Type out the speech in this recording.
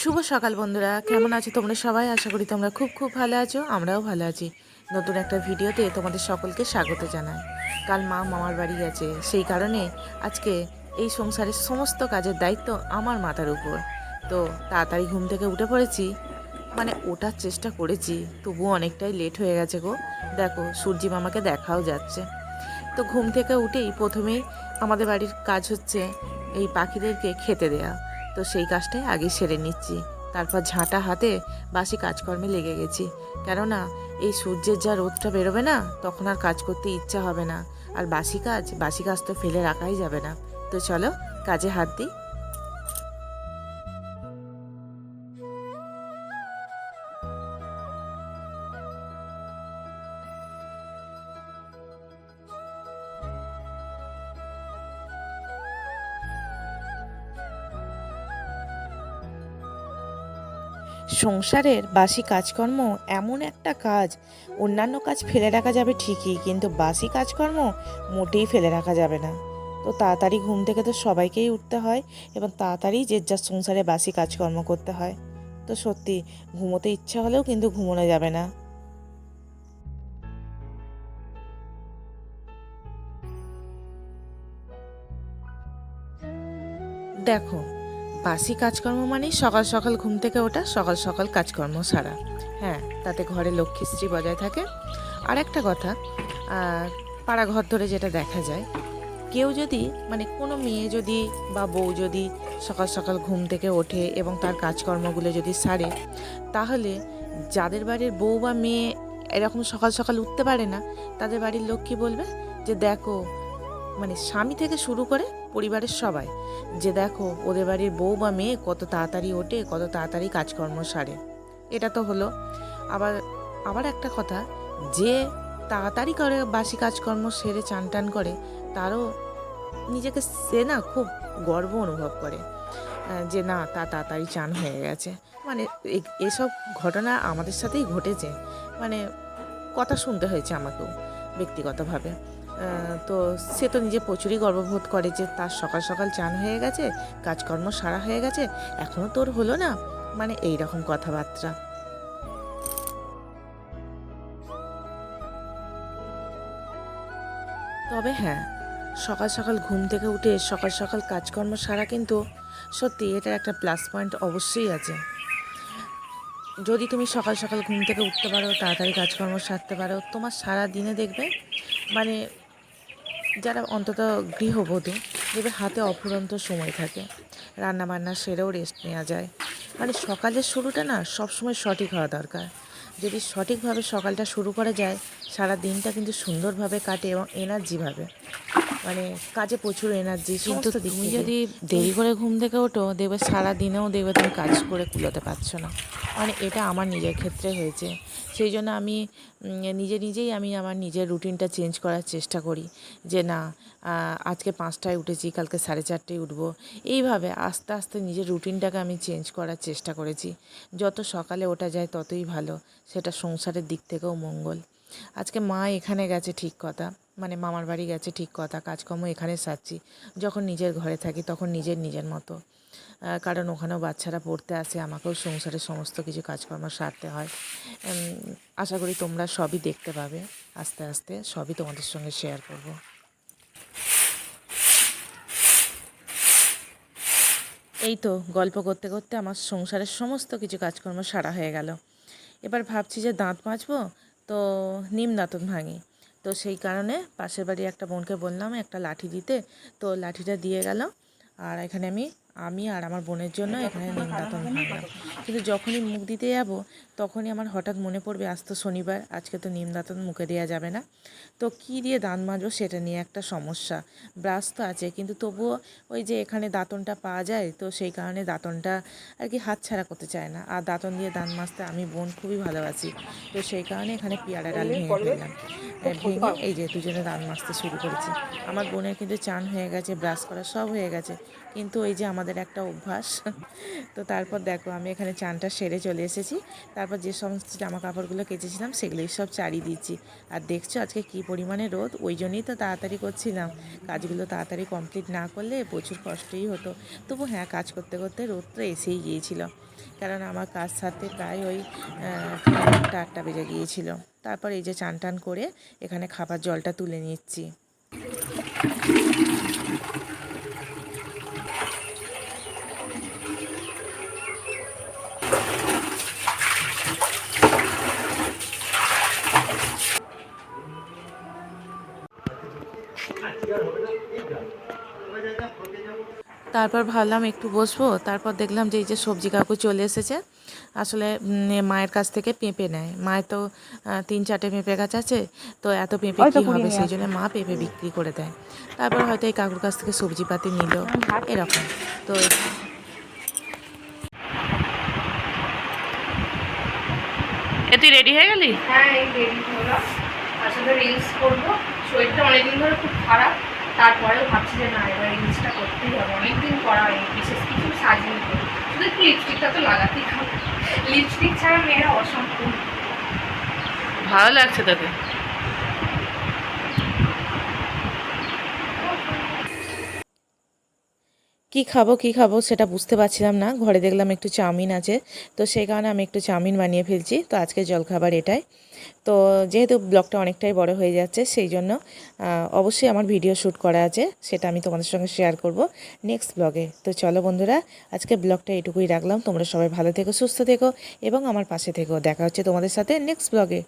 শুভ সকাল বন্ধুরা, কেমন আছো তোমরা সবাই? আশা করি তোমরা খুব খুব ভালো আছো। আমরাও ভালো আছি। নতুন একটা ভিডিওতে তোমাদের সকলকে স্বাগত জানাই। কাল মা মামার বাড়ি গেছে, সেই কারণে আজকে এই সংসারের সমস্ত কাজের দায়িত্ব আমার মাথার উপর। তো তাড়াতাড়ি ঘুম থেকে উঠে পড়েছি, মানে ওঠার চেষ্টা করেছি, তবুও অনেকটাই লেট হয়ে গেছে গো। দেখো সূর্যি মামাকে দেখাও যাচ্ছে। তো ঘুম থেকে উঠেই প্রথমেই আমাদের বাড়ির কাজ হচ্ছে এই পাখিদেরকে খেতে দেয়া। তো সেই কাজটাই আগে সেরে নিচ্ছি, তারপর ঝাঁটা হাতে বাসি কাজকর্মে লেগে গেছি। কেননা এই সূর্যের যা রোদটা বেরোবে না, তখন আর কাজ করতে ইচ্ছা হবে না। আর বাসি কাজ তো ফেলে রাখাই যাবে না। তো চলো কাজে হাত দিই। সংসারের বাসি কাজকর্ম এমন একটা কাজ, অন্যান্য কাজ ফেলে রাখা যাবে ঠিকই, কিন্তু বাসি কাজকর্ম মোটেই ফেলে রাখা যাবে না। তো তাড়াতাড়ি ঘুম থেকে তো সবাইকেই উঠতে হয়, এবং তাড়াতাড়ি যে যার সংসারে বাসি কাজকর্ম করতে হয়। তো সত্যি ঘুমোতে ইচ্ছা হলেও কিন্তু ঘুমোনো যাবে না। দেখো, বাসি কাজকর্ম মানেই সকাল সকাল ঘুম থেকে ওঠা, সকাল সকাল কাজকর্ম সারা। হ্যাঁ, তাতে ঘরে লক্ষ্মীশ্রী বজায় থাকে। আর একটা কথা, পাড়া ঘর ধরে যেটা দেখা যায়, কেউ যদি মানে কোনো মেয়ে যদি বা বউ যদি সকাল সকাল ঘুম থেকে ওঠে এবং তার কাজকর্মগুলো যদি সারে, তাহলে যাদের বাড়ির বউ বা মেয়ে এরকম সকাল সকাল উঠতে পারে না, তাদের বাড়ির লোক কী বলবে, যে দেখো, মানে স্বামী থেকে শুরু করে পরিবারের সবাই, যে দেখো ওদের বাড়ির বউ বা মেয়ে কত তাড়াতাড়ি ওঠে, কত তাড়াতাড়ি কাজকর্ম সারে। এটা তো হলো। আবার আবার একটা কথা, যে তাড়াতাড়ি করে বাসি কাজকর্ম সেরে চান টান করে, তারও নিজেকে সে না খুব গর্ব অনুভব করে, যে না তা তাড়াতাড়ি চান হয়ে গেছে। মানে এসব ঘটনা আমাদের সাথেই ঘটেছে, মানে কথা শুনতে হয়েছে আমাকেও ব্যক্তিগতভাবে। তো সে তো নিজে প্রচুরই গর্ববোধ করে যে তার সকাল সকাল চান হয়ে গেছে, কাজকর্ম সারা হয়ে গেছে, এখনও তোর হলো না, মানে এই রকম কথাবার্তা। তবে হ্যাঁ, সকাল সকাল ঘুম থেকে উঠে সকাল সকাল কাজকর্ম সারা কিন্তু সত্যি এটার একটা প্লাস পয়েন্ট অবশ্যই আছে। যদি তুমি সকাল সকাল ঘুম থেকে উঠতে পারো, তাড়াতাড়ি কাজকর্ম সারতে পারো, তোমার সারা দিনে দেখবে, মানে যারা অন্তত গৃহবধূ, দেখবে হাতে অফুরন্ত সময় থাকে, রান্না বান্না সেরেও রেস্ট নেওয়া যায়। মানে সকালের শুরুটা না সবসময় সঠিক হওয়া দরকার। যদি সঠিকভাবে সকালটা শুরু করা যায়, সারা দিনটা কিন্তু সুন্দরভাবে কাটে এবং এনার্জিভাবে, মানে কাজে প্রচুর এনার্জি। কিন্তু তুমি যদি দেরি করে ঘুম থেকে ওঠো, দেখবে সারা দিনেও দেখবে তুমি কাজ করে কুলোতে পারছো না। মানে এটা আমার নিজের ক্ষেত্রে হয়েছে। সেই জন্য আমি নিজেই আমি আমার নিজের রুটিনটা চেঞ্জ করার চেষ্টা করি, যে না, আজকে 5টায় উঠেছি, কালকে 4:30টায় উঠবো। এইভাবে আস্তে আস্তে নিজের রুটিনটাকে আমি চেঞ্জ করার চেষ্টা করেছি। যত সকালে ওঠা যায় ততই ভালো, সেটা সংসারের দিক থেকেও মঙ্গল। আজকে মা এখানে গেছে ঠিক কথা, মানে মামার বাড়ি গেছে ঠিক কথা, কাজকর্ম এখানে সারছি। যখন নিজের ঘরে থাকি তখন নিজের মতো, কারণ ওখানেও বাচ্চারা পড়তে আসে, আমাকেও সংসারের সমস্ত কিছু কাজকর্ম সারতে হয়। আশা করি তোমরা সবই দেখতে পাবে, আস্তে আস্তে সবই তোমাদের সঙ্গে শেয়ার করব। এই তো গল্প করতে করতে আমার সংসারের সমস্ত কিছু কাজকর্ম সারা হয়ে গেল। এবার ভাবছি যে দাঁত মাজবো, তো নিম দাঁতন ভাঙি। তো সেই কারণে পাশের বাড়ি একটা বোনকে বললাম একটা লাঠি দিতে, তো লাঠিটা দিয়ে গেল। আর এখানে আমি আর আমার বোনের জন্য এখানে নিম দাঁতন ভাঙলাম। কিন্তু যখনই মুখ দিতে যাব, তখনই আমার হঠাৎ মনে পড়বে আজ তো শনিবার, আজকে তো নিম দাঁতন মুখে দেওয়া যাবে না। তো কী দিয়ে দাঁত মাজবো সেটা নিয়ে একটা সমস্যা। ব্রাশ তো আছে, কিন্তু তবুও ওই যে এখানে দাঁতনটা পাওয়া যায়, তো সেই কারণে দাঁতনটা আর কি হাতছাড়া করতে চায় না। আর দাঁতন দিয়ে দাঁত মাজতে আমি বোন খুবই ভালোবাসি। তো সেই কারণে এখানে পেয়ারা ডাল ভেঙে ফেললাম। ভেঙে এই যে দুজনে দাঁত মাজতে শুরু করেছি। আমার বোনের কিন্তু চান হয়ে গেছে, ব্রাশ করা সব হয়ে গেছে, কিন্তু ওই যে আমাদের একটা অভ্যাস। তো তারপর দেখো আমি এখানে চানটা সেরে চলে এসেছি। তারপর যে সমস্ত জামা কাপড়গুলো কেচেছিলাম সেগুলোই সব চাড়িয়ে দিচ্ছি। আর দেখছো আজকে কী পরিমাণে রোদ, ওই জন্যই তো তাড়াতাড়ি করছিলাম। কাজগুলো তাড়াতাড়ি কমপ্লিট না করলে প্রচুর কষ্টই হতো। তবু হ্যাঁ, কাজ করতে করতে রোদ তো এসেই গিয়েছিল, কারণ আমার কাজ সারতে প্রায় ওই 8টা বেজে গিয়েছিল। তারপর এই যে চান টান করে এখানে খাবার জলটা তুলে নিচ্ছি। তারপর ভাবলাম একটু বসবো, তারপর দেখলাম যে এই যে সবজি কাকু চলে এসেছে। আসলে মায়ের কাছ থেকে পেঁপে নেয়। মায়ের তো 3-4টে পেঁপে গাছ আছে, তো এত পেঁপে কী হবে, সেই জন্য মা পেঁপে বিক্রি করে দেয়। তারপর হয়তো এই কাকুর কাছ থেকে সবজিপাতি নিল, এরকম। তো তুই রেডি হয়ে গেলি? হ্যাঁ, এই রেডি হলাম। আসলে রিলস করবো, শরীরটা অনেকদিন ধরে খুব খারাপ। তারপরেও ভাবছি যে না, এবার রিলসটা করতেই হবে। অনেকদিন করা হয়নি, বিশেষ কিছু সাজিয়ে করি। শুধু একটু লিপস্টিকটা তো লাগাতেই হবে, লিপস্টিক ছাড়া মেয়েরা অসম্পূর্ণ। ভালো লাগছে তোকে? কি খাবো সেটা বুঝতে পারছিলাম না। ঘরে দেখলাম একটু চাউমিন আছে, তো সেই কারণে আমি একটু চাউমিন বানিয়ে ফেলছি। তো আজকে জলখাবার এটাই। তো যেহেতু ব্লগটা অনেকটাই বড় হয়ে যাচ্ছে, সেই জন্য অবশ্যই আমার ভিডিও শ্যুট করা আছে, সেটা আমি তোমাদের সঙ্গে শেয়ার করব নেক্সট ব্লগে। তো চলো বন্ধুরা, আজকে ব্লগটা এটুকুই রাখলাম। তোমরা সবাই ভালো থেকো, সুস্থ থেকো এবং আমার পাশে থেকো। দেখা হচ্ছে তোমাদের সাথে নেক্সট ব্লগে।